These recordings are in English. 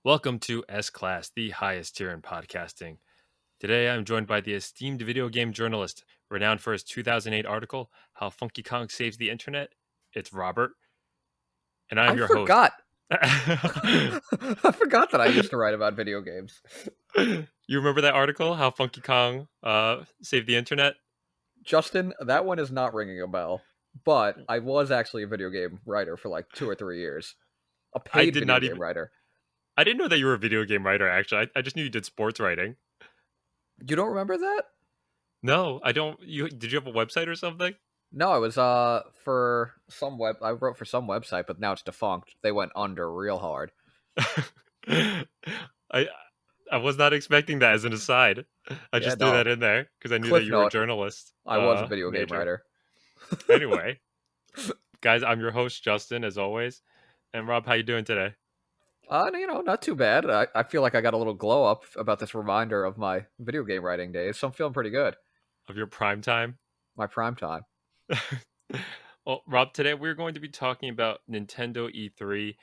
Welcome to S Class, the highest tier in podcasting. Today I'm joined by the esteemed video game journalist, renowned for his 2008 article, How Funky Kong Saves the Internet. It's Robert, and I'm I your host. forgot. I forgot that I used to write about video games. You remember that article, How Funky Kong Saved the Internet? Justin, that one is not ringing a bell, but I was actually a video game writer for like 2 or 3 years. A I paid did video not game even, writer. I didn't know that you were a video game writer, actually. I just knew you did sports writing. You don't remember that? No, I don't. Did you have a website or something? No, it was for some I wrote for some website, but now it's defunct. They went under real hard. I I was not expecting that as an aside. I Yeah, just threw that no. in there because I knew that Cliff you were a note, journalist I was a video game major. writer. Anyway, guys, I'm your host Justin, as always. And Rob, how you doing today? Not too bad. I feel like I got a little glow up about this reminder of my video game writing days, so I'm feeling pretty good. Of your prime time? My prime time. Well, Rob, today we're going to be talking about Nintendo E3,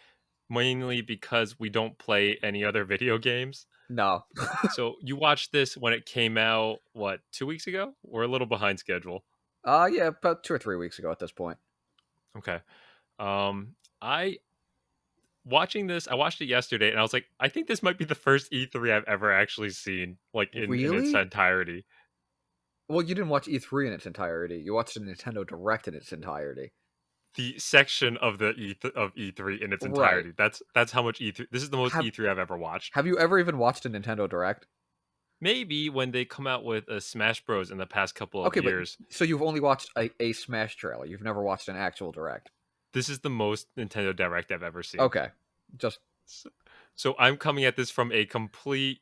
mainly because we don't play any other video games. No. So you watched this when it came out, what, 2 weeks ago? We're a little behind schedule. Yeah, about 2 or 3 weeks ago at this point. Okay. I watching this, I watched it yesterday, and I was like, I think this might be the first E3 I've ever actually seen, like in its Really? entirety. Well, you didn't watch E3 in its entirety. You watched the Nintendo Direct in its entirety. The section of the of E3 in its Right. entirety. That's how much E3. This is the most Have E3 I've ever watched. Have you ever even watched a Nintendo Direct? Maybe when they come out with a Smash Bros in the past couple of Okay, but years. so you've only watched a Smash trailer. You've never watched an actual Direct. This is the most Nintendo Direct I've ever seen. Okay. Just So I'm coming at this from a complete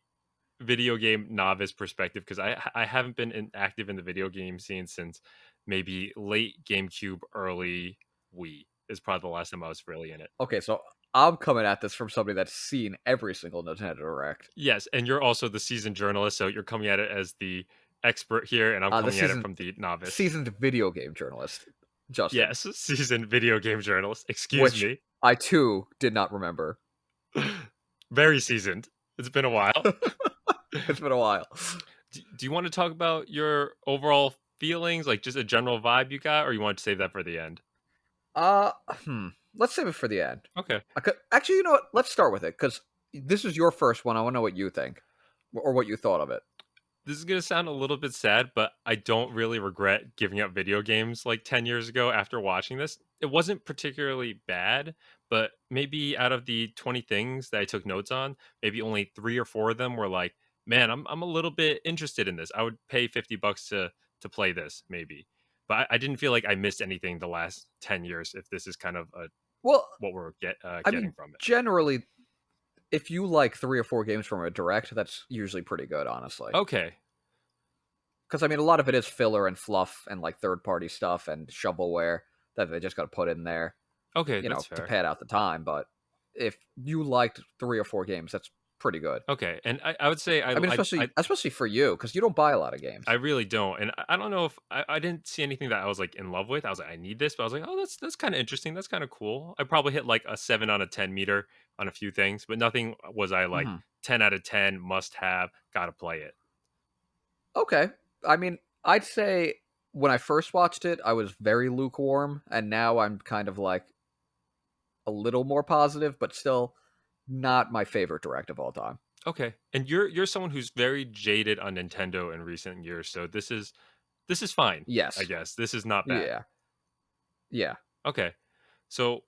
video game novice perspective because I haven't been active in the video game scene since maybe late GameCube, early Wii is probably the last time I was really in it. okay, so I'm coming at this from somebody that's seen every single Nintendo Direct. Yes, and you're also the seasoned journalist, so you're coming at it as the expert here, and I'm The coming at it from the novice. seasoned video game journalist, Justin, Yes, seasoned video game journalist. Excuse which me. I too did not remember. Very seasoned. It's been a while. It's been a while. Do you want to talk about your overall feelings, like just a general vibe you got, or you want to save that for the end? Uh, Let's save it for the end. Okay. Actually, you know what? Let's start with it because this is your first one. I want to know what you think or what you thought of it. This is going to sound a little bit sad, but I don't really regret giving up video games like 10 years ago after watching this. It wasn't particularly bad, but maybe out of the 20 things that I took notes on, maybe only 3 or 4 of them were like, man, I'm a little bit interested in this. I would pay $50 to play this, maybe. But I didn't feel like I missed anything the last 10 years if this is kind of Well, what we're I getting mean, from it. generally, if you like 3 or 4 games from a direct, that's usually pretty good, honestly. Okay. Because I mean, a lot of it is filler and fluff and like third-party stuff and shovelware that they just got to put in there, Okay, that's to fair. pad out the time. But if you liked 3 or 4 games, that's pretty good. Okay, and I would say I mean, especially for you, because you don't buy a lot of games. I really don't, and I don't know if I didn't see anything that I was like in love with. I was like, I need this, but I was like, oh, that's kind of interesting. That's kind of cool. I probably hit like a 7 out of 10 meter on a few things, but nothing was I like Mhm. 10 out of 10 must have. Gotta play it. Okay. I mean, I'd say when I first watched it, I was very lukewarm, and now I'm kind of like a little more positive, but still not my favorite direct of all time. Okay, and you're someone who's very jaded on Nintendo in recent years, so this is fine. I Yes. guess this is not bad. Yeah. Yeah. Okay, so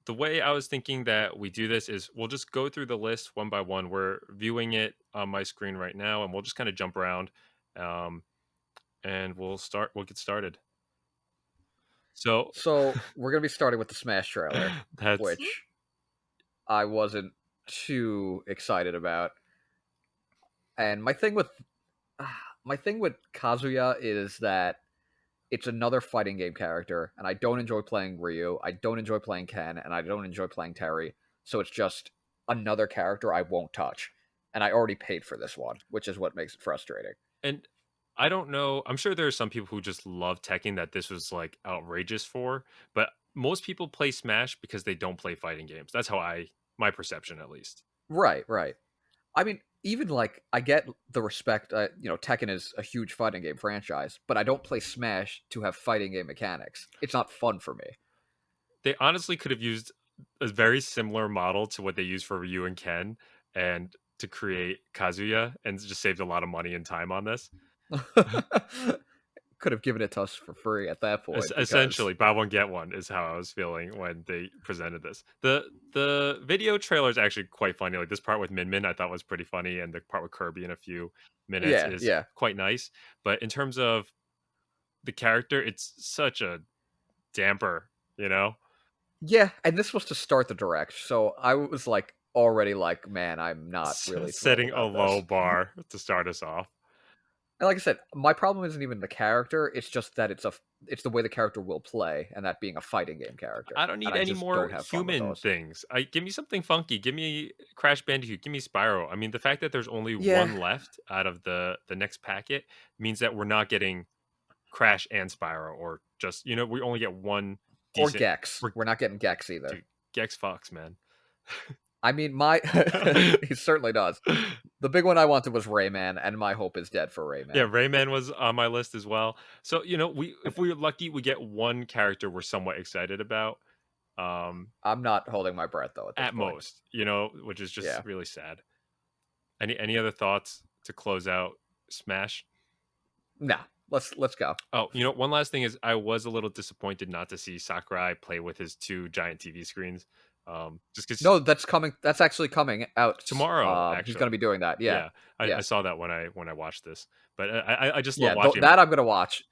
the way I was thinking that we do this is we'll just go through the list one by one. We're viewing it on my screen right now, and we'll just kind of jump around, um, and we'll start. We'll get started. So So we're gonna be starting with the Smash trailer, that's which I wasn't too excited about. And my thing with Kazuya is that it's another fighting game character, and I don't enjoy playing Ryu, I don't enjoy playing Ken, and I don't enjoy playing Terry. So it's just another character I won't touch. And I already paid for this one, which is what makes it frustrating. and I don't know. I'm sure there are some people who just love Tekken that this was like outrageous for, but most people play Smash because they don't play fighting games. That's how my perception at least. Right, right. I mean, even like I get the respect. Tekken is a huge fighting game franchise, but I don't play Smash to have fighting game mechanics. It's not fun for me. They honestly could have used a very similar model to what they used for Ryu and Ken, and to create Kazuya, and just saved a lot of money and time on this. Could have given it to us for free at that point because Essentially, buy one get one is how I was feeling when they presented this. The video trailer is actually quite funny. Like this part with Min Min, I thought was pretty funny, and the part with Kirby in a few minutes yeah, is yeah, quite nice. But in terms of the character, it's such a damper, you know, yeah. And this was to start the direct, so I was like already like, man, I'm not really thrilled setting a about low this. bar to start us off. And like I said, my problem isn't even the character; it's just that it's the way the character will play, and that being a fighting game character, I don't and need I any just more don't have fun with human those. things. I Give me something funky. Give me Crash Bandicoot. Give me Spyro. I mean, the fact that there's only Yeah, one left out of the next packet means that we're not getting Crash and Spyro, or just we only get one or decent. Gex. We're, We're not getting Gex either. dude, Gex Fox, man. I mean, my he certainly does. The big one I wanted was Rayman, and my hope is dead for Yeah, Rayman. Rayman was on my list as well. So we if we're lucky, we get one character we're somewhat excited about. Um, I'm not holding my breath though at this at point. most, which is just Yeah. really sad. Any other thoughts to close out Smash? Nah. Let's go. Oh, one last thing is I was a little disappointed not to see Sakurai play with his two giant TV screens. Just because No, that's coming. That's actually coming out. tomorrow, He's going to actually. be doing that. Yeah. Yeah, I Yeah. saw that when I watched this, but I just love Yeah. watching him. That I'm going to watch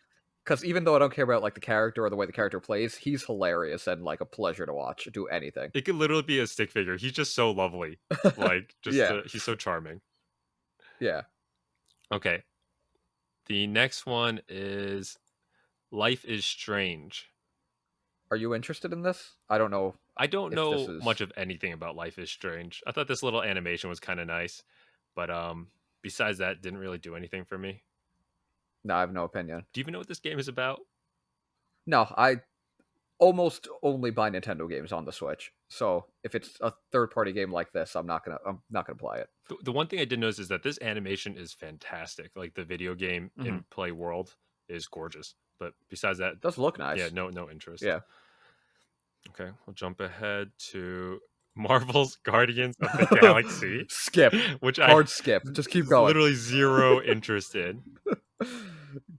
because even though I don't care about like the character or the way the character plays, he's hilarious and like a pleasure to watch do anything. It could literally be a stick figure. He's just so lovely. Like, Yeah. he's so charming. Yeah. Okay, the next one is Life is Strange. Are you interested in this? I don't know I don't if this know much is. of anything about Life is Strange. I thought this little animation was kind of nice, but besides that, didn't really do anything for me. No, I have no opinion. Do you even know what this game is about? No, I almost only buy Nintendo games on the Switch. So if it's a third party game like this, I'm not gonna play it. The one thing I did notice is that this animation is fantastic. Like the video game Hmm. in play world is gorgeous, but besides that, Does look yeah, nice. no interest. Yeah. Okay, we'll jump ahead to Marvel's Guardians of the Galaxy, Skip. which I Hard skip. Just keep going. literally zero interest in.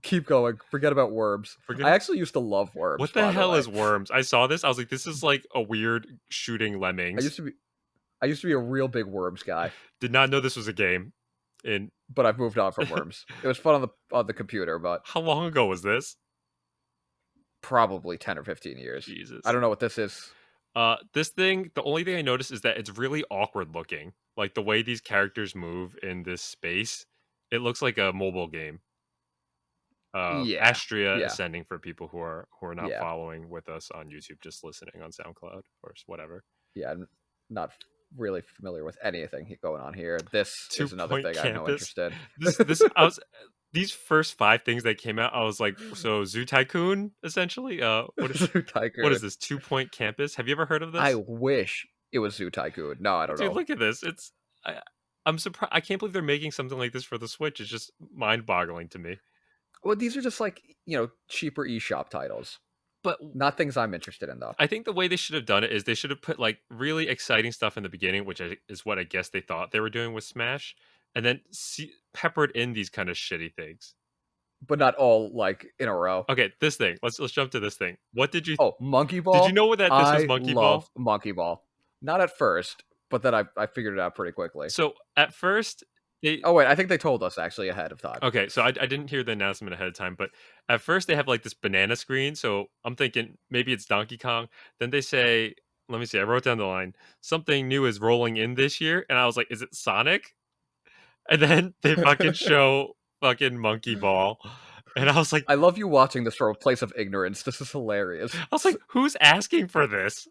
Keep going. Forget about worms. Forget I actually used to love worms, what the by the hell way. is Worms? I saw this. I was like, this is like a weird shooting I lemmings. used to be I used to be a real big worms guy, Did not know this was a game. And but I've moved on from worms. It was fun on the computer, but how long ago was this? probably 10 or 15 years. I Jesus. don't know what this is. This thing, the only thing I noticed is that it's really awkward looking. Like the way these characters move in this space, it looks like a mobile game. Yeah. Astria Yeah. Ascending for people who are not Yeah. following with us on YouTube, just listening on SoundCloud or whatever. Yeah. I'm not really familiar with anything going on here. This Two is another Point thing I have no Campus. interest in. This I was these first five things that came out. I was like, so Zoo Tycoon essentially. Zoo What is Tycoon. this? 2 Point Campus. Have you ever heard of I this? wish it was Zoo Tycoon. No, I don't Dude, know. look at this. I, I'm surprised. I can't believe they're making something like this for the Switch. It's just mind-boggling to me. Well, these are just like, cheaper eShop titles. But Not things I'm interested in, though. I think the way they should have done it is they should have put like really exciting stuff in the beginning, which is what I guess they thought they were doing with Smash, and then peppered in these kind of shitty things. But not all, like, in a row. Okay, this thing. Let's jump to this thing. What Oh, Monkey did you Ball? know what that this was I Monkey love Ball? Monkey Ball. Not at first, but then I figured it out pretty quickly. So at first they Oh, wait, I think they told us, actually, ahead of time. okay, so I didn't hear the announcement ahead of time, but at first they have like this banana screen, so I'm thinking maybe it's Donkey Kong. Then they say, let me see, I wrote down the line, something new is rolling in this year, and I was like, is it Sonic? And then they fucking show fucking Monkey Ball, and I was like, I love you watching this from a place of ignorance. This is hilarious. who's asking for this?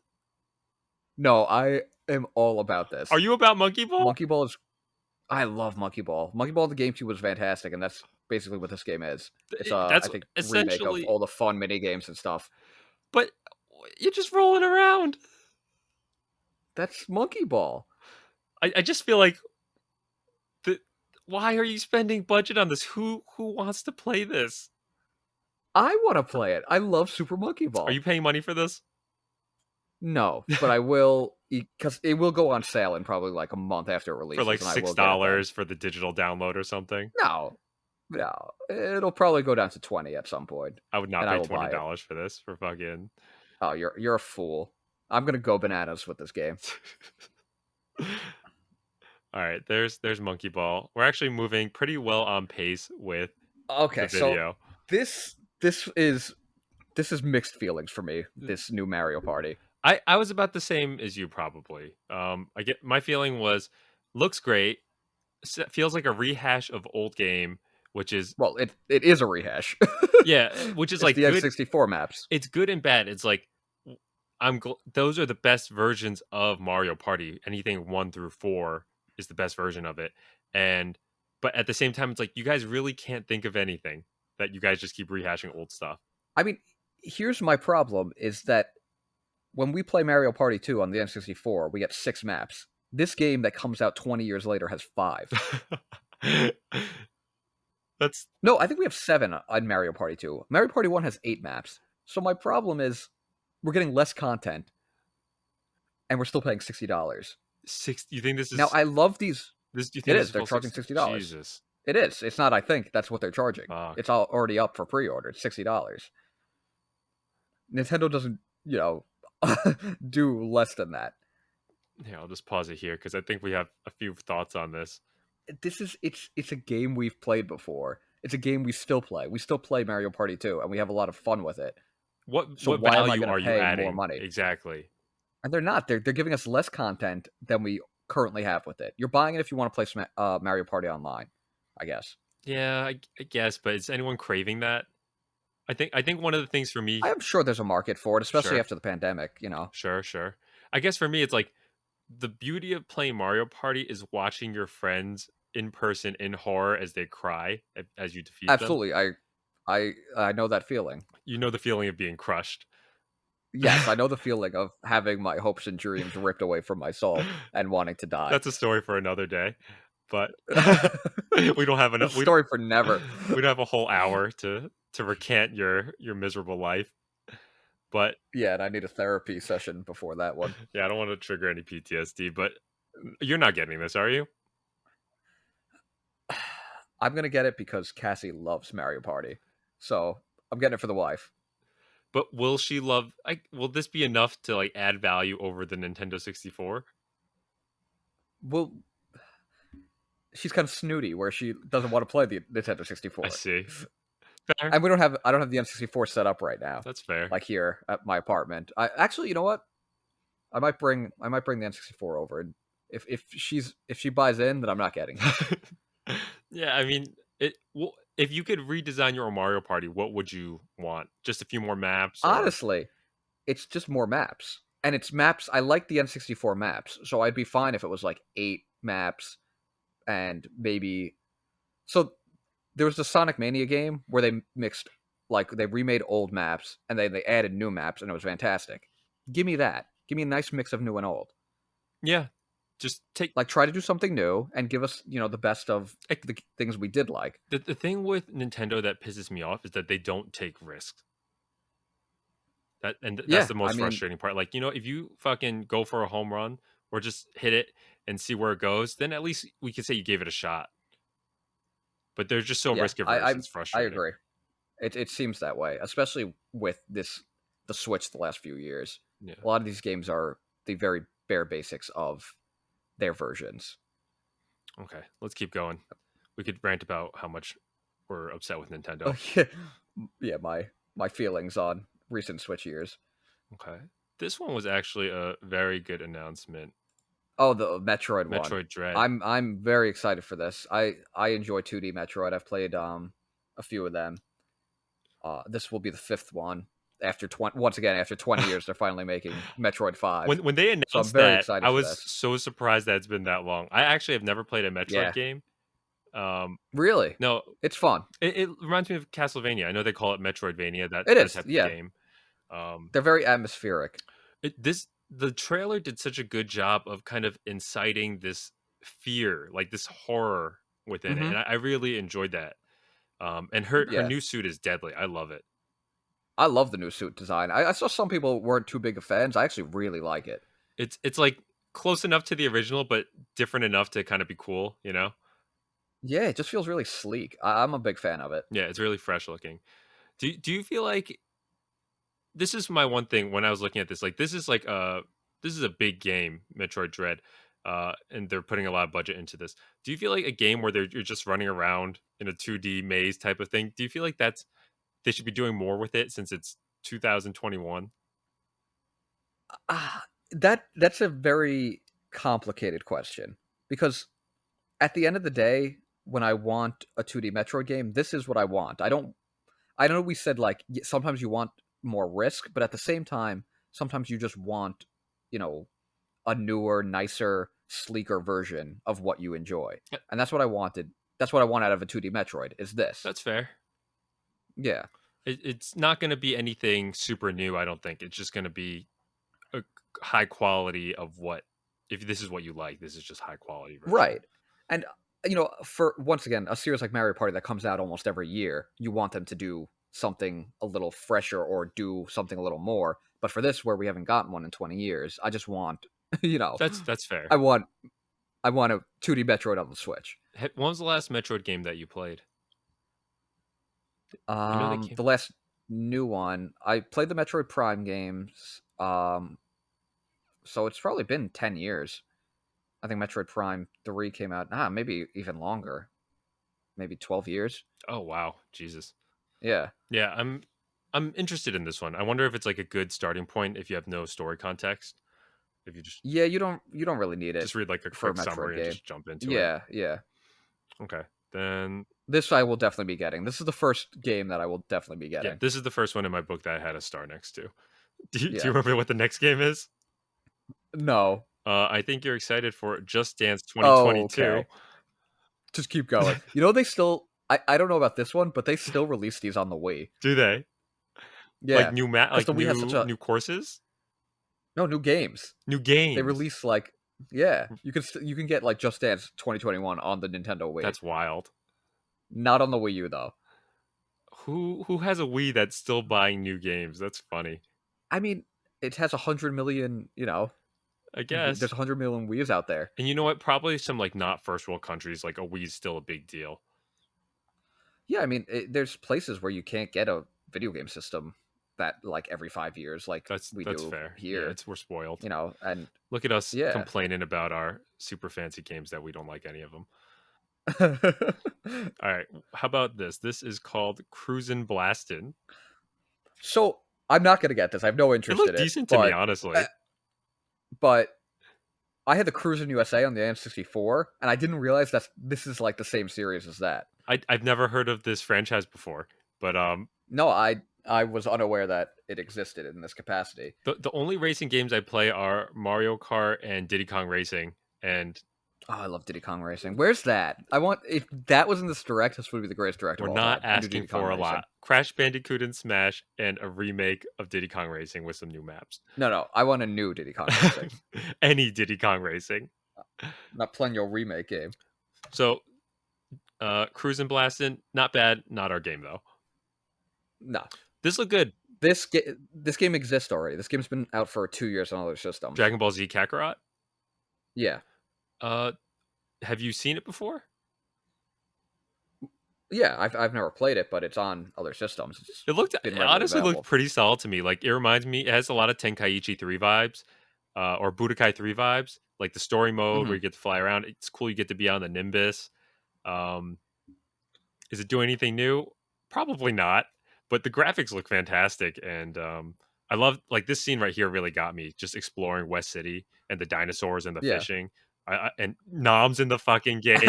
No, I am all about Are this. you about Monkey Ball? Monkey Ball is. I love Monkey Ball. Monkey Ball on the GameCube was fantastic, and that's basically what this game is. It's That's I think remake of essentially, all the fun mini games and stuff. but you're just rolling around. That's Monkey Ball. I just feel like the why are you spending budget on this? Who wants to play this? I wanna play it. I love Super Monkey Are Ball. you paying money for this? No, but I will because it will go on sale in probably, like, a month after it For like releases, and I six will get it then. dollars for the digital download or something? No, no, it'll probably go down to 20 at some point, I would not and I pay will buy it. $20 for this for fucking Oh, you're a fool. I'm gonna go bananas with this game. All right, there's Monkey Ball. We're actually moving pretty well on pace with the Okay, so video. this this is this is mixed feelings for me, this new Mario Party. I was about the same as you probably. I get my feeling was looks great, feels like a rehash of old game, which is Well, it is a rehash. yeah, which is It's like the good. N64 maps. It's good and bad. It's like those are the best versions of Mario Party. Anything 1 through 4 is the best version of it. And but at the same time it's like you guys really can't think of anything that you guys just keep rehashing old stuff. I mean, here's my problem is that when we play Mario Party 2 on the N64, we get 6 maps. This game that comes out 20 years later has 5. That's No, I think we have 7 on Mario Party 2. Mario Party 1 has 8 maps. So my problem is we're getting less content and we're still paying $60. six. You think this Now, is I love these. this? You It think this is. is They're full charging 60? $60. Jesus, It is. It's not, I think. That's what they're charging. fuck. It's all already up for pre order. It's $60. Nintendo doesn't, do less than that. Yeah, I'll just pause it here because I think we have a few thoughts on this. It's a game we've played before. It's a game we still play. We still play Mario Party 2 and we have a lot of fun with it. So What why am I value going to are you pay more adding money? exactly? And they're not. They're giving us less content than we currently have with it. You're buying it if you want to play Mario Party online, I guess. Yeah, I guess, but is anyone craving that? I think one of the things for me, I am sure there's a market for it, especially sure, after the pandemic, sure. I guess for me, it's like the beauty of playing Mario Party is watching your friends in person in horror as they cry as you defeat them. Absolutely. I know that feeling. You know the feeling of being crushed. Yes, I know the feeling of having my hopes and dreams ripped away from my soul and wanting to die. That's a story for another day. But we don't have A enough. story for never. We don't have a whole hour to recant your miserable life. But Yeah, and I need a therapy session before that one. yeah, I don't want to trigger any PTSD. But you're not getting this, are you? I'm gonna get it because Cassie loves Mario Party, so I'm getting it for the wife. But will she love? Will this be enough to like add value over the Nintendo 64? Well, she's kind of snooty where she doesn't want to play the Nintendo I 64. see. Fair. And I don't have the N64 set up right now, That's fair. like here at my apartment. I actually, you know what? I might bring the N64 over, and if she buys in, then I'm not getting it. Yeah, I mean, if you could redesign your Mario Party, what would you want? Just a few more maps, or Honestly, it's just more maps. And it's maps. I like the N64 maps, so I'd be fine if it was like 8 maps and maybe. So there was the Sonic Mania game where they mixed, like, they remade old maps and they added new maps, and it was fantastic. Give me that. Give me a nice mix of new and old. yeah, just take Like, try to do something new and give us, the best of like, the things we did like. the thing with Nintendo that pisses me off is that they don't take risks. That's Yeah, the I most mean, frustrating part. Like, if you fucking go for a home run or just hit it and see where it goes, then at least we can say you gave it a shot. But they're just so yeah, risk averse. It's I frustrating. agree. It seems that way, especially with the Switch the last few years. Yeah. A lot of these games are the very bare basics of their versions. Okay, let's keep going. We could rant about how much we're upset with Oh Nintendo. yeah, yeah. My feelings on recent Switch years. Okay. This one was actually a very good announcement. Oh, the Metroid one. Metroid Dread. I'm very excited for this. I enjoy 2D Metroid. I've played a few of them. This will be the 5th one. Once again after 20 years, they're finally making Metroid 5. When they So I'm announced very that, I excited for was this. so surprised that it's been that long. I actually have never played a Metroid Yeah, game. really, No, it's fun. it reminds me of Castlevania. I know they call it Metroidvania, It that is. type of Yeah, game. Um, they're very atmospheric. this the trailer did such a good job of kind of inciting this fear, like this horror within it, Hmm. and I really enjoyed that. And her Yeah, new suit is deadly. I love it. I love the new suit design. I saw some people weren't too big of fans. I actually really like it. It's like close enough to the original, but different enough to kind of be cool. You know? Yeah, it just feels really sleek. I'm a big fan of it. Yeah, it's really fresh looking. Do you feel like this is my one thing when I was looking at this? Like this is a big game, Metroid Dread, and they're putting a lot of budget into this. Do you feel like a game where you're just running around in a 2D maze type of thing? Do you feel like they should be doing more with it since it's 2021? That's a very complicated question because at the end of the day, when I want a 2D Metroid game, this is what I want. I know we said like sometimes you want more risk, but at the same time, sometimes you just want, you know, a newer, nicer, sleeker version of what you enjoy. And that's what I wanted. That's what I want out of a 2D Metroid is this. That's fair. Yeah. It's not going to be anything super new. I don't think it's just going to be a high quality of what. If this is what you like, this is just high quality version. Right. And for once again, a series like Mario Party that comes out almost every year, you want them to do something a little fresher or do something a little more. But for this, where we haven't gotten one in 20 years, I just want, you know, That's fair. I want I want a 2D Metroid on the Switch. When was the last Metroid game that you played? I know they came. The last new one, I played the Metroid Prime games. So it's probably been 10 years. I think Metroid Prime 3 came out, maybe even longer, maybe 12 years. Oh wow, Jesus. Yeah. Yeah, I'm interested in this one. I wonder if it's like a good starting point if you have no story context. If you Yeah, you don't really need it just read like a for a quick Metroid summary and game. just jump into it. Yeah, yeah. Okay. Then This I will definitely be getting. This is the first game that I will definitely be yeah, getting. this is the first one in my book that I had a star next to. Do you Yeah. remember what the next game is? No. I think you're excited for Just Dance Oh, 2022. okay. Just keep going. They still I don't know about this one, but they still release these on the Wii. Do they? Like Yeah. Because like the Wii has such a new courses? no new games. New They games. release like yeah, you can get like Just Dance 2021 on the Nintendo Wii. That's wild. Not on the Wii U though. Who has a Wii that's still buying new games? That's funny. I mean, it has 100 million, I there's guess. 100 million Wii's out there. And you know what? Probably some like not first world countries, like a Wii's still a big deal. Yeah, I mean, there's places where you can't get a video game system that like every 5 years, like we That's do fair. Yeah, here. it's we're spoiled. And Look at us yeah. complaining about our super fancy games that we don't like any of them. All right, how about this? This is called Cruisin' Blastin'. So I'm not gonna get this. I have no It interest in looked it, decent to me, but uh, honestly. but I had the Cruise in USA on the N64, and I didn't realize that this is like the same series as that. I've never heard of this franchise before, but No, I was unaware that it existed in this capacity. the only racing games I play are Mario Kart and Diddy Kong Racing, and Oh, I love Diddy Kong Racing. Where's that? If that was in this direct, this would be the greatest direct we're of all not time. A new asking Diddy Kong for a Racing. lot. Crash Bandicoot and Smash, and a remake of Diddy Kong Racing with some new maps. No, I want a new Diddy Kong Racing, Any Diddy Kong Racing. not playing your remake game. So, Cruisin' Blastin', not bad. Not our game though. No, This looked good. this game exists already. This game's been out for 2 years on other systems. Dragon Ball Z Kakarot. Yeah, Uh, have you seen it before? yeah. I've never played it, but it's on other systems. It's It been readily honestly looked available. pretty solid to me. Like it reminds me, it has a lot of Tenkaichi 3 vibes, or Budokai 3 vibes. Like the story mode where Hmm. you get to fly around. It's cool. You get to be on the Nimbus. Um, is it doing anything new? Probably not. But the graphics look fantastic, and I love like this scene right here. Really got me just exploring West City and the dinosaurs and the Yeah, fishing. And Nom's in the fucking game.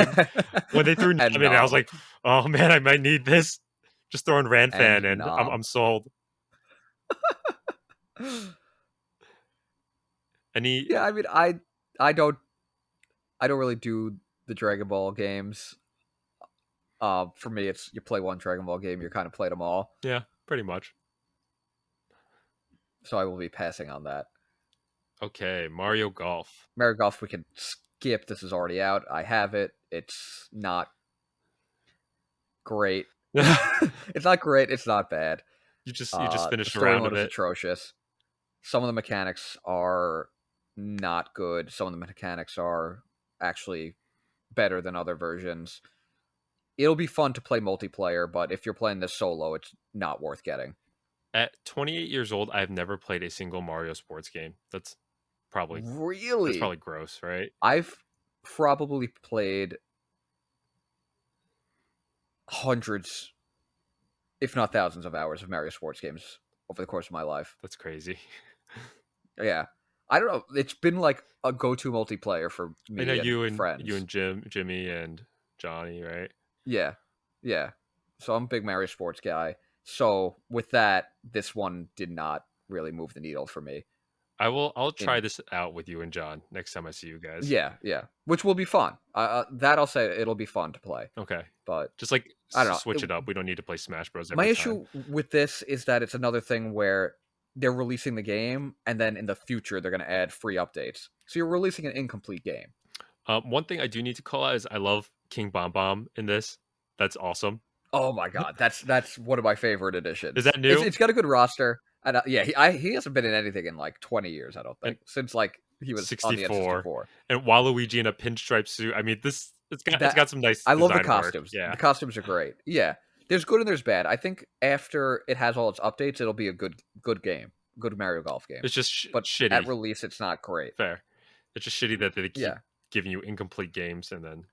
When they threw and Nom in, I was Nom like, "Oh man, I might need this." Just throwing and Ranfan, and Nom. I'm sold. Any Yeah, I mean, I don't really do the Dragon Ball games. For me, it's you play one Dragon Ball game, you're kind of played them all. yeah, pretty much. So I will be passing on that. Okay, Mario Golf. Mario Golf we can skip. This is already out. I have it. It's not great. you It's not great. It's not bad. just The finished a story round mode of is it. atrocious. Some of the mechanics are not good. Some of the mechanics are actually better than other versions. It'll be fun to play multiplayer, but if you're playing this solo, it's not worth getting. At 28 years old, I've never played a single Mario sports game. Probably that's Really? probably gross, right? I've probably played hundreds, if not thousands of hours of Mario sports games over the course of my life. That's crazy. Yeah. I don't know. It's been like a go-to multiplayer for I know me and you and friends. Jimmy and Johnny, right? Yeah. Yeah. So I'm a big Mario sports guy. So with that, this one did not really move the needle for me. I'll try In this out with you and John next time I see you guys. Yeah, yeah, which will be fun. That I'll say it'll be fun to play. Okay. But Just like I don't know. switch it up. We don't need to play Smash Bros My every time. issue with this is that it's another thing where they're releasing the game and then in the future they're going to add free updates. So you're releasing an incomplete game. One thing I do need to call out is I love King Bomb Bomb in this. That's awesome. Oh my god, that's one of my favorite Is additions. that It's new? it's got a good roster, and yeah, he hasn't been in anything in like 20 years. I don't And think since like he was on the 64 N64. and Waluigi in a pinstripe suit. I mean, this it's That got some nice I love the design work. costumes. Yeah. The costumes are great. Yeah, there's good and there's bad. I think after it has all its updates, it'll be a good game, good Mario Golf game. It's just But at shitty. release, it's not great. Fair. It's just shitty that they keep Yeah, giving you incomplete games and then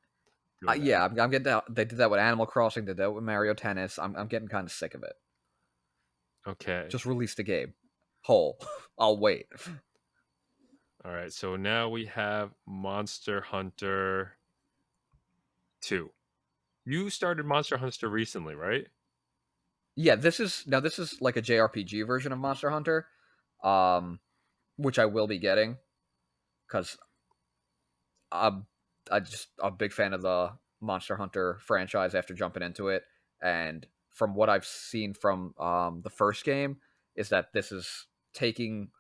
doing that. yeah. I'm getting that. They did that with Animal Crossing. Did that with Mario Tennis. I'm getting kind of sick of it. Okay. Just release the game whole. I'll wait. All right. So now we have Monster Hunter 2. You started Monster Hunter recently, right? Yeah, this is like a JRPG version of Monster Hunter, um, which I will be getting because I'm I just a big fan of the Monster Hunter franchise after jumping into it, and from what I've seen from the first game, is that this is taking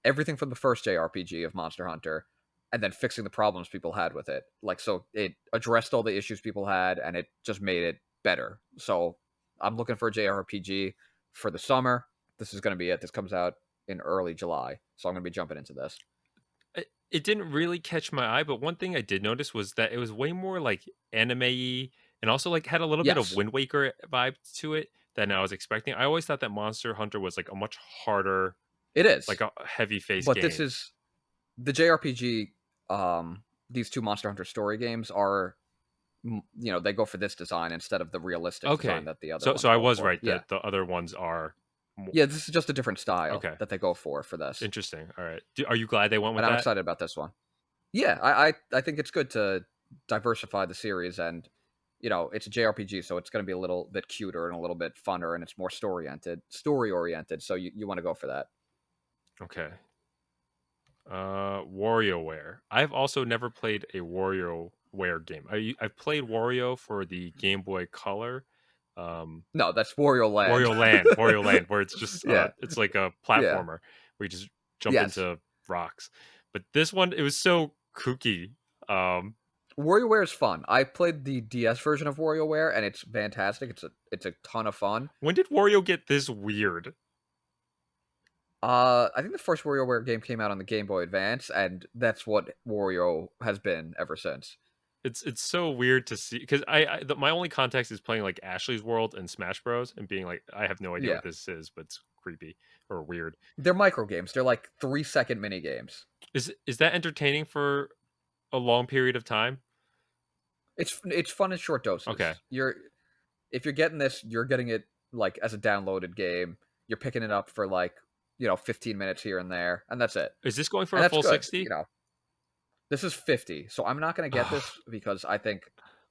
everything from the first JRPG of Monster Hunter and then fixing the problems people had with it. Like so it addressed all the issues people had and it just made it better. So I'm looking for a JRPG for the summer. This is going to be it. This comes out in early July. So I'm going to be jumping into this. It didn't really catch my eye, but one thing I did notice was that it was way more like anime-y and also like had a little bit of Yes, Wind Waker vibe to it than I was expecting. I always thought that Monster Hunter was like a much harder, it like is. a heavy face But this game. is the JRPG these two Monster Hunter story games are they go for this design instead of the realistic design Okay. that the other So ones I go was for. right Yeah. that the other ones are Yeah, this is just a different style okay. that they go for this. Interesting. All right. Are you glad they went with And I'm that? excited about this one. Yeah, I think it's good to diversify the series, and it's a JRPG, so it's going to be a little bit cuter and a little bit funner, and it's more story oriented. So you want to go for that. Okay. WarioWare. I've also never played a WarioWare game. I've played Wario for the Game Boy Color. Um, No, that's Wario Land. Wario Land, where it's just Yeah, it's like a yeah, platformer where you just jump yes. into rocks. But this one, it was so kooky. Um, WarioWare is fun. I played the DS version of WarioWare, and it's fantastic. It's a ton of fun. when did Wario get this weird? I think the first WarioWare game came out on the Game Boy Advance, and that's what Wario has been ever since. It's so weird to see because my only context is playing like Ashley's World and Smash Bros and being like I have no idea Yeah, what this is, but it's creepy or weird. they're micro games. They're like 3-second mini games. Is that entertaining for a long period of time? It's fun in short Okay. doses. If you're getting this, you're getting it like as a downloaded game. You're picking it up for like 15 minutes here and there, and that's it. Is this going for And a that's full good. 60? This is 50, so I'm not gonna get Ugh. this because I think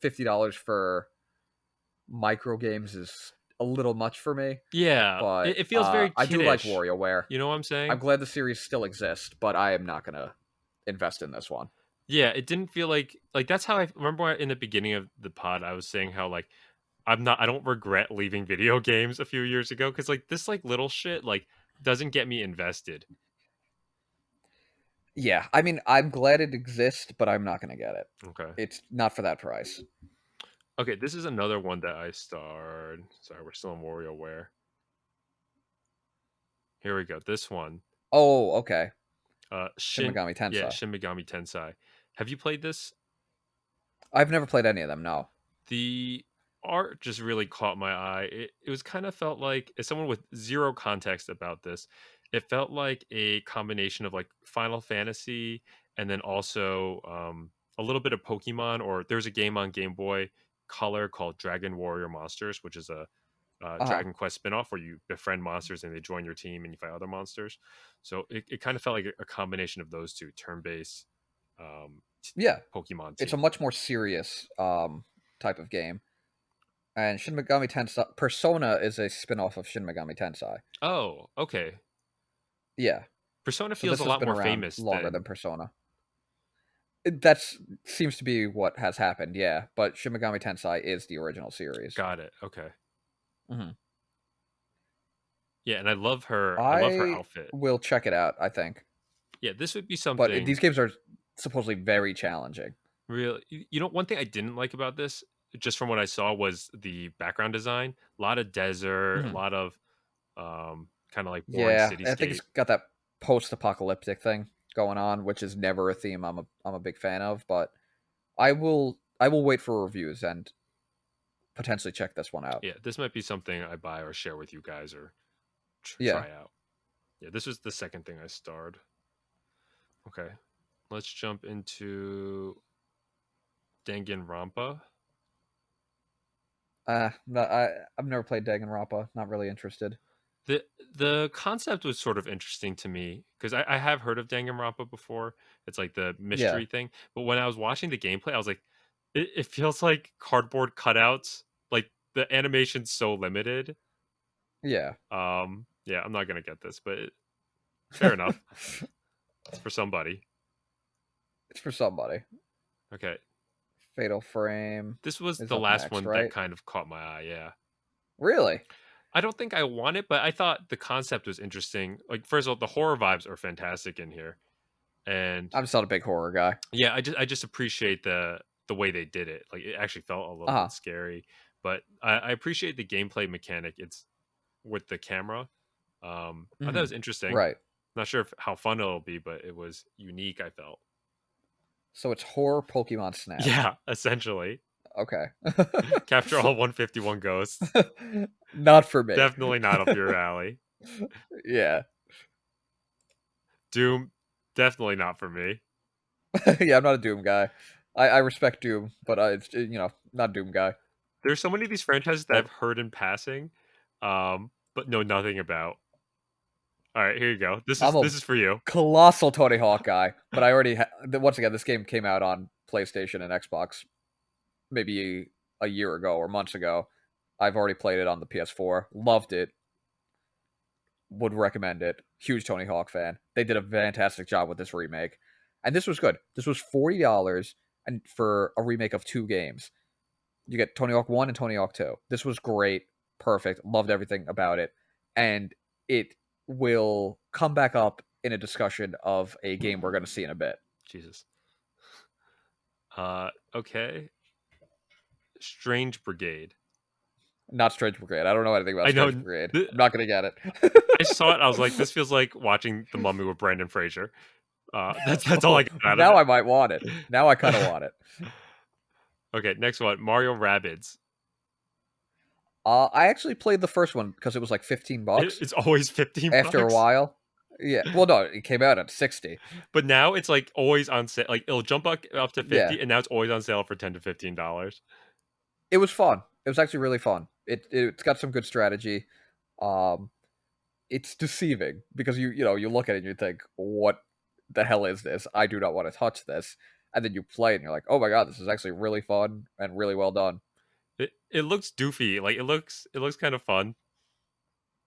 $50 for micro games is a little much for me. Yeah, But it feels very I do like kiddish. WarioWare. You know what I'm I'm saying? glad the series still exists, but I am not gonna invest in this one. Yeah, it didn't feel like that's how I remember in the beginning of the pod I was saying how like I don't regret leaving video games a few years ago cuz like this like little shit like doesn't get me invested. Yeah, I mean, I'm glad it exists, but I'm not gonna get it. Okay. It's not for that price. Okay, this is another one that I starred. Sorry, we're still in WarioWare. Here we go. This one. Oh, okay. Shin Shin Megami yeah, Tensei. Shin Megami Tensei. Have you played this? I've never played any of them. No. The art just really caught my eye. It was kind of felt like, as someone with zero context about this, it felt like a combination of like Final Fantasy and then also a little bit of Pokemon. Or there's a game on Game Boy Color called Dragon Warrior Monsters, which is a Uh huh. Dragon Quest spinoff where you befriend monsters and they join your team and you fight other monsters. So it kind of felt like a combination of those two turn-based um, Yeah, Pokemon it's a team. much more serious type of game. And Shin Megami Tensei Persona is a spin-off of Shin Megami Tensei. Oh, okay. Yeah. Persona So feels a this has lot been more around famous longer than than. Persona. That's seems to be what has happened, yeah. But Shin Megami Tensei is the original series. Got it. Okay. Mhm. Yeah, and I love her. I love her I outfit. will check it out, I think. Yeah, this would be But something these games are supposedly very challenging. really. One thing I didn't like about this, just from what I saw, was the background design. A lot of desert, a Mhm. lot of kind of like boring Yeah, I think cityscape. it's got that post-apocalyptic thing going on, which is never a theme I'm a big fan of, but I will wait for reviews and potentially check this one out. Yeah, this might be something I buy or share with you guys or Yeah. try out. Yeah, this was the second thing I starred. Okay, let's jump into Danganronpa. No, I've never played Danganronpa. Not really interested. the The concept was sort of interesting to me because I have heard of Danganronpa before. It's like the Yeah, mystery thing, but when I was watching the gameplay, I was like, it feels like cardboard cutouts. Like the animation's so limited. yeah. Yeah, I'm not gonna get this, but fair enough. It's for somebody. It's for somebody. Okay, Fatal Frame this was is the up last next, one that right? kind of caught my eye. Yeah, Really? I don't think I want it, but I thought the concept was interesting. Like, first of all, the horror vibes are fantastic in here, and I'm just not a big horror guy. yeah, I just appreciate the way they did it. Like, it actually felt a Uh little huh. bit scary, but I appreciate the gameplay mechanic. It's with the camera. I thought it Hmm. was interesting. Right. Not sure how fun it'll be, but it was unique. I felt. So it's horror Pokemon Snap. Yeah, essentially, Okay. capture all 151 ghosts. Not for me. Definitely not up your alley. Yeah. Doom, definitely not for me. Yeah, I'm not a Doom guy. I respect Doom, but it's not a Doom guy. There's so many of these franchises that But I've heard in passing, but know nothing about. All right, here you go. This I'm is a this is for you. colossal Tony Hawk guy. But I already once again, this game came out on PlayStation and Xbox maybe a year ago or months ago. I've already played it on the PS4. Loved it. Would recommend it. Huge Tony Hawk fan. They did a fantastic job with this remake, and this was good. This was $40 and for a remake of two games. You get Tony Hawk 1 and Tony Hawk 2. This was great. Perfect. Loved everything about it. And it will come back up in a discussion of a game we're going to see in a bit. Jesus. Okay. Strange Brigade. Not Strange Brigade. I don't know anything about I know. Strange Brigade. I'm not going to get I saw it. I was like, this it. feels like watching The Mummy with Brandon Fraser. That's all I Oh, got out of now I might want it. Now I kind of it. want it. Okay, next one. Mario Rabbids. I actually played the first one because it was like 15 bucks It's always 15 after a bucks, while. Yeah. Well, no, it came out at 60. but now it's like always on sale. Like, it'll jump up to Yeah. 50, and now it's always on sale for $10 to $15. It was fun. It was actually really fun. It's got some good strategy. Um, it's deceiving because you look at it and you think, what the hell is this? I do not want to touch this. And then you play it and you're like, oh my god, this is actually really fun and really well done. It looks doofy. Like, it looks kind of fun.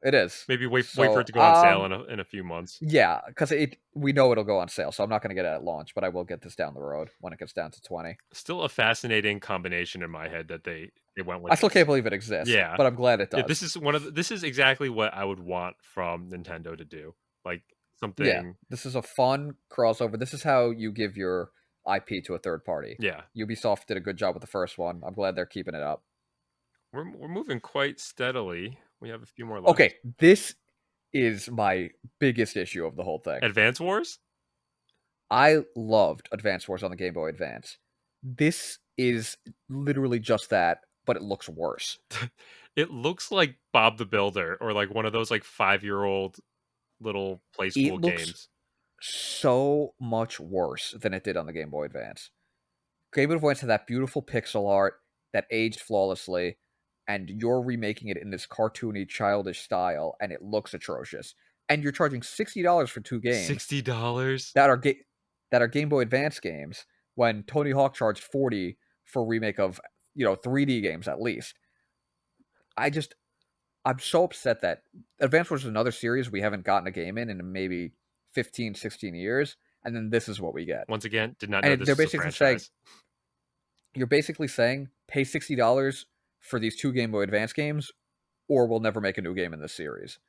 It is. Maybe wait for it So to go on sale in a few months. yeah, because we know it'll go on sale, so I'm not gonna get it at launch, but I will get this down the road when it gets down to 20. Still a fascinating combination in my head that they went with I still this. can't believe it exists, Yeah. but I'm glad it Yeah, does. this is exactly what I would want from Nintendo to do. Like, Yeah, something. this is a fun crossover. This is how you give your IP to a third party. Yeah, Ubisoft did a good job with the first one. I'm glad they're keeping it up. we're moving quite steadily. We have a few more Okay, left. this is my biggest issue of the whole thing. Advance Wars. I loved Advance Wars on the Game Boy Advance. This is literally just that, but it looks worse. It looks like Bob the Builder or like one of those like 5-year-old little play It school looks games. so much worse than it did on the Game Boy Advance. Game Boy Advance had that beautiful pixel art that aged flawlessly, and you're remaking it in this cartoony, childish style, and it looks atrocious. And you're charging $60 for two games $60. that are that are Game Boy Advance games when Tony Hawk charged 40 for a remake of 3D games at least. I just I'm so upset that Advance Wars is another series we haven't gotten a game in maybe 15, 16 years, and then this is what we get. Once again, did not know And they're this was a basically saying franchise. you're basically saying pay $60 for these two Game Boy Advance games, or we'll never make a new game in this series.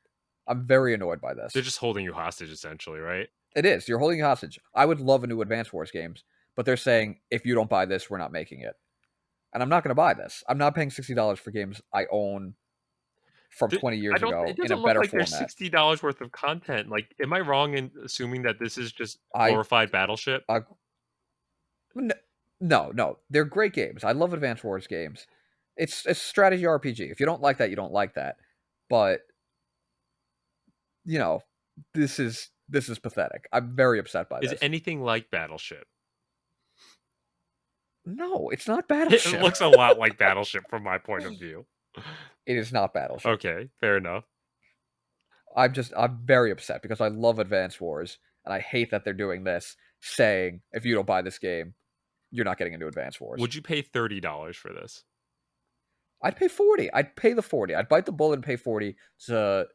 I'm very annoyed by They're this. just holding you hostage essentially, right? It is. You're holding hostage. I would love a new Advance Wars games, but they're saying if you don't buy this, we're not making it. And I'm not going to buy this. I'm not paying $60 for games I own from Th 20 I years don't it ago in a doesn't look better like there's format. $60 worth of content. Like, am I wrong in assuming that this is just I, glorified Battleship? I n- no, no, they're great games. I love Advance Wars games. It's strategy RPG. If you don't like that, you don't like that. But you know, this is pathetic. I'm very upset by Is it this. anything like Battleship? No, it's not It Battleship. looks a lot like Battleship from my point of view. It is not Battleship. Okay, fair enough. I'm very upset because I love Advance Wars and I hate that they're doing this, saying if you don't buy this game, you're not getting into Advance Wars. Would you pay $30 for this? I'd pay 40. I'd pay the 40. I'd bite the bullet and pay 40 to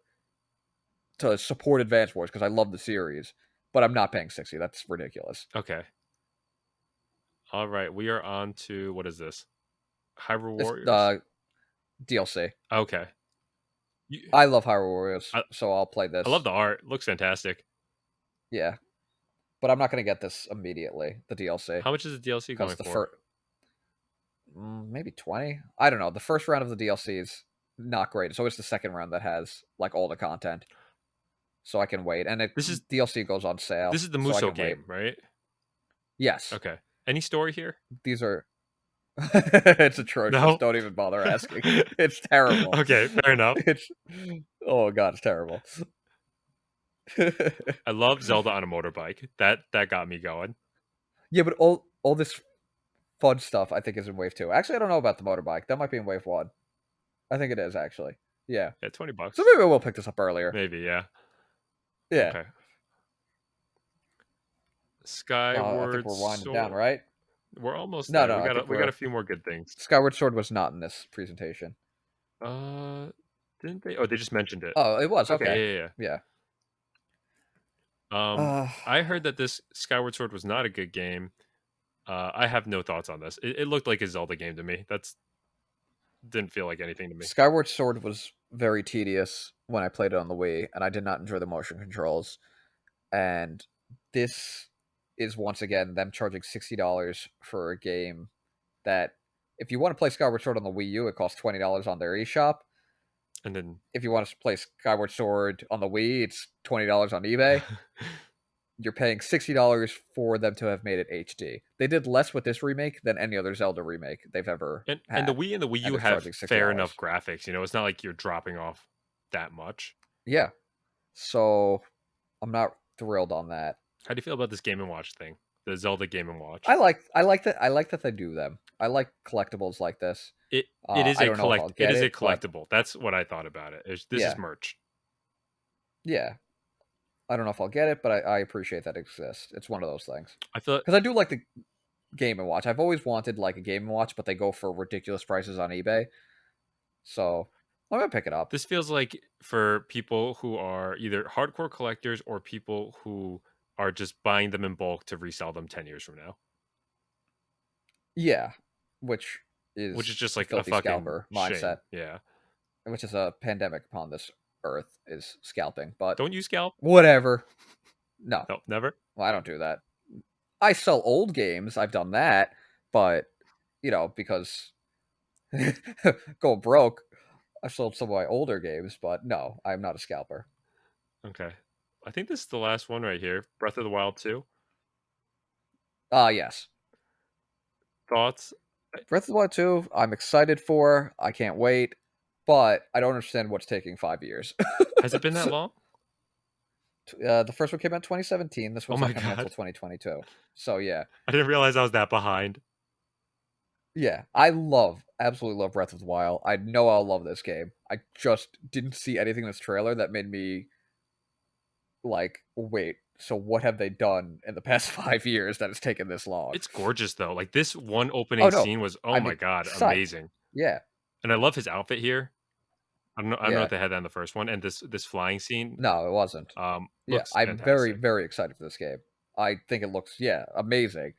support Advance Wars because I love the series, but I'm not paying 60. That's ridiculous. Okay. Alright, we are on to what is this? Hyrule This Warriors? DLC. Okay. You I love Hyrule Warriors, I so I'll play I love this. the art. Looks fantastic. Yeah, but I'm not going to get this immediately, the DLC, How much is the DLC because going the for? first maybe 20. I don't know. The first round of the DLC is not great. It's always the second round that has like all the content, so I can wait. And This is DLC goes on sale, this is the so I Muso can wait. game, right? Yes, Okay. Any story here? these are. It's atrocious. No? Don't even bother asking. It's terrible. Okay, fair enough. It's oh god, it's terrible. I love Zelda on a motorbike. That got me going. Yeah, but all this fun stuff I think is in wave two. Actually, I don't know about the motorbike. That might be in wave one. I think it is actually. Yeah. Yeah, 20 So bucks. maybe we'll pick this up earlier. Maybe, yeah. Yeah. Okay. I think Skyward we're winding down, Sword. right? We're almost No, there. no, We I got think we got we're a few more good things. Skyward Sword was not in this presentation. Uh didn't they? Oh, they just mentioned it. Oh, it was. Okay. Okay, yeah. Yeah. Yeah. Uh I heard that this Skyward Sword was not a good game. I have no thoughts on this. It looked like a Zelda game to me. That's didn't feel like anything to me. Skyward Sword was very tedious when I played it on the Wii, and I did not enjoy the motion controls. And this is once again them charging $60 for a game that if you want to play Skyward Sword on the Wii U, it costs $20 on their eShop. And then If you want to play Skyward Sword on the Wii, it's $20 on eBay. You're paying $60 for them to have made it HD. They did less with this remake than any other Zelda remake they've ever and the had, Wii and the Wii and U they're have charging fair enough $60. graphics. It's not like you're dropping off that much. Yeah, so I'm not thrilled on that. How do you feel about this Game and Watch thing? The Zelda Game and Watch. I like that they do them. I like collectibles like this. It is I a don't know if I'll it get is a it, but collectible. That's what I thought about it. This is yeah, merch. yeah. I don't know if I'll get it, but I appreciate that it exists. It's one of those things I feel because I do like the Game and Watch. I've always wanted like a Game and Watch, but they go for ridiculous prices on eBay. So I'm gonna pick it up. this feels like for people who are either hardcore collectors or people who are just buying them in bulk to resell them 10 years from now, Yeah, which which is is just the like a filthy fucking scalper shame. mindset, Yeah. which is a pandemic upon this earth is scalping. But Don't you scalp? whatever. No, No, never. well, I don't do that. I sell old games. I've done that, but because going broke, I sold some of my older games. But no, I'm not a scalper. Okay. I think this is the last one right here. Breath of the Wild 2. Yes. Thoughts? Breath of the Wild 2, I'm excited for. I can't wait, but I don't understand what's taking 5 years. Has it been that long? The first one came out in 2017. This Oh one's not my coming out until god. 2022. So yeah, I didn't realize I was that behind. yeah. Absolutely love Breath of the Wild. I know I'll love this game. I just didn't see anything in this trailer that made me like, wait. So what have they done in the past 5 years that it's taken this long? It's gorgeous though. Like this one Oh opening no, scene was, oh I'm my god, psyched. amazing. Yeah, And I love his outfit here. I don't know yeah. if they had that in the first one. And this flying scene No, it wasn't. Yeah, looks I'm very, fantastic. very excited for this game. I think it looks, amazing.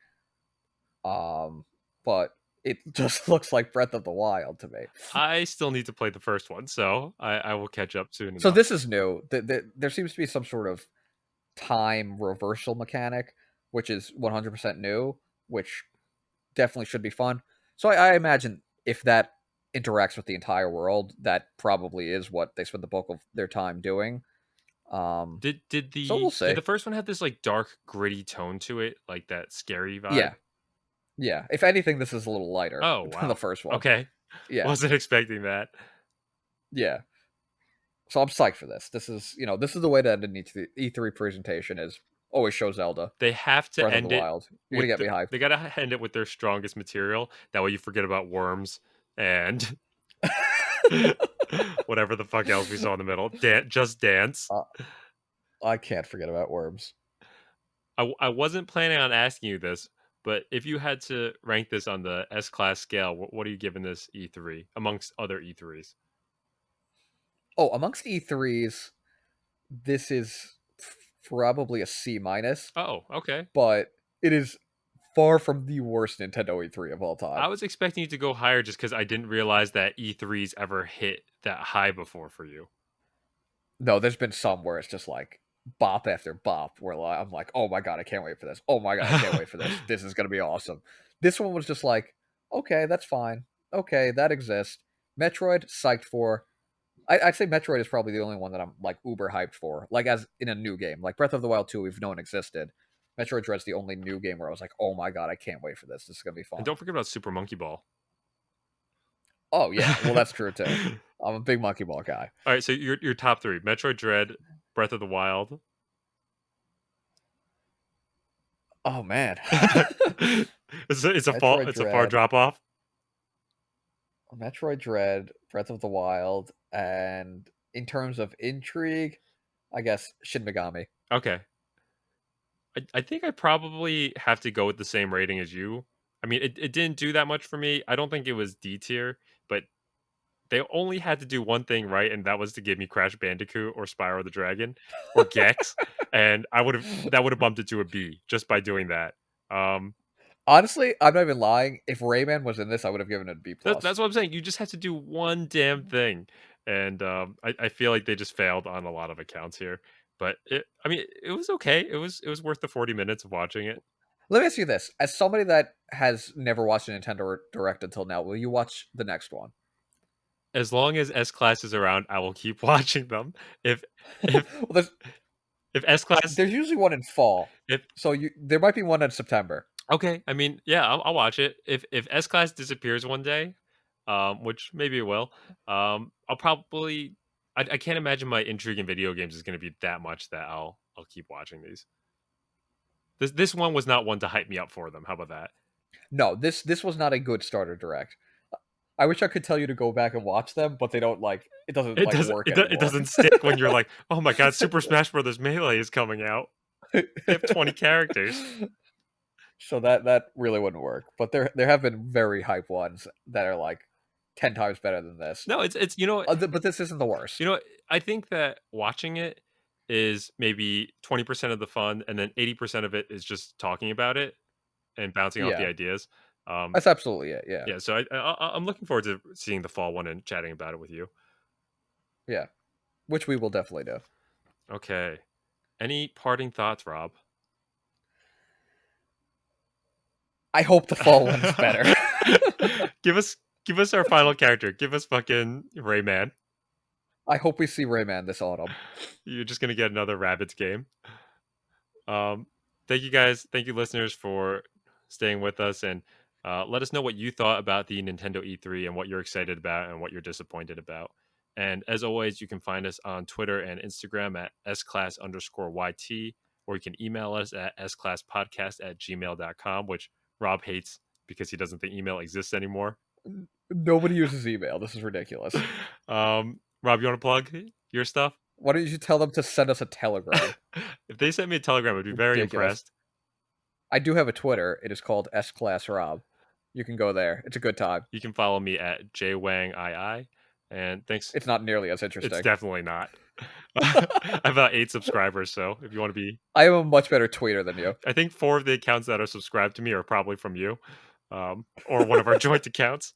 Um, but it just looks like Breath of the Wild to me. I still need to play the first one, so I will catch up soon So enough. this is new. There seems to be some sort of time reversal mechanic, which is 100% new, which definitely should be fun. So I imagine if that interacts with the entire world, that probably is what they spend the bulk of their time doing. Um, so we'll Did see. the first one have this like dark, gritty tone to it, like that scary vibe? Yeah, yeah. If anything, this is a little lighter Oh than the wow. first one. Okay. Yeah, Wasn't expecting that. yeah. So I'm psyched for this. This is the way to end an E3 presentation is always show Zelda, They have to Breath of the end it Wild. You're gonna with get me they hyped. gotta end it with their strongest material. That way you forget about worms and whatever the fuck else we saw in the middle. Just dance. uh, I can't forget about worms. I wasn't planning on asking you this, but if you had to rank this on the S class scale, what are you giving this E3 amongst other E3s? Oh, amongst E3s, this is probably a C minus, Oh, okay. but it is far from the worst Nintendo E3 of all time. I was expecting you to go higher just because I didn't realize that E3s ever hit that high before for you. No, there's been some where it's just like bop after bop, where I'm like, oh my god, I can't wait for this. Oh my god, I can't wait for this. This is gonna be awesome. This one was just like, okay, that's fine. Okay, that exists. Metroid, psyched for. I'd say Metroid is probably the only one that I'm like uber hyped for. Like as in a new game, like Breath of the Wild 2, we've known existed. Metroid Dread's the only new game where I was like, oh my god, I can't wait for this. This is gonna be And fun. don't forget about Super Monkey Ball. Oh All yeah, well that's true too. I'm a big Monkey Ball guy. right, so your top three: Metroid Dread, Breath of the Wild. Oh man, Metroid It's a far Dread, drop off. Metroid Dread, Breath of the Wild, and in terms of intrigue, I guess Shin Megami. Okay, I think I probably have to go with the same rating as you. I mean, it didn't do that much for me. I don't think it was D tier, but they only had to do one thing right, and that was to give me Crash Bandicoot or Spyro the Dragon or Gex, and that would have bumped it to a B just by doing that. Um, Honestly, I'm not even lying. If Rayman was in this, I would have given it a B plus. that's what I'm saying. You just have to do one damn thing, and I feel like they just failed on a lot of accounts here. But I mean, it was okay. It was worth the 40 minutes of watching it. Let me ask you this: as somebody that has never watched a Nintendo Direct until now, will you watch the next one? As long as S Class is around, I will keep watching them. If if Well, if S Class there's usually one in fall, if so there might be one in September. Okay, I mean, yeah, I'll watch it. If S Class disappears one day, which maybe it will, I'll probably I can't imagine my intrigue in video games is going to be that much that I'll keep watching these. This one was not one to hype me up for them. How about that? No, this was not a good starter Direct. I wish I could tell you to go back and watch them, but they don't like it. Doesn't like work It anymore. doesn't stick when you're like, oh my god, Super Smash Brothers Melee is coming out. They have 20 characters. So that really wouldn't work. But there have been very hype ones that are like 10 times better than this. No, it's But this isn't the worst. I think that watching it is maybe 20% of the fun, and then 80% of it is just talking about it and bouncing off the Yeah, ideas. that's absolutely it. Yeah, Yeah, so I'm looking forward to seeing the fall one and chatting about it with you. yeah. Which we will definitely do. Okay. Any parting thoughts, Rob? I hope the fall one's better. give us give us our final character. Give us fucking Rayman. I hope we see Rayman this autumn. You're just gonna get another Rabbids game. Um, thank you guys, thank you listeners for staying with us, and let us know what you thought about the Nintendo E3 and what you're excited about and what you're disappointed about. And as always, you can find us on Twitter and Instagram at sclass_YT, or you can email us at sclasspodcast@gmail.com, which Rob hates because he doesn't think email exists anymore. Nobody uses email. This is ridiculous. Rob, you want to plug your stuff? Why don't you tell them to send us a telegram? If they sent me a telegram, I'd be very Ridiculous. impressed. I do have a Twitter. It is called S Class Rob. You can go there. It's a good time. You can follow me at jwangii. And thanks. It's not nearly as It's interesting. definitely not. I have about 8 subscribers, so if you want to be, I am a much better tweeter than you. I think 4 of the accounts that are subscribed to me are probably from you, or one of our joint accounts.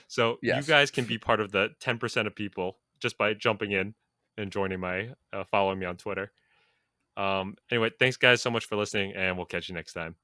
So you Yes. guys can be part of the 10% of people just by jumping in and joining my, following me on Twitter. Anyway, thanks guys so much for listening, and we'll catch you next time.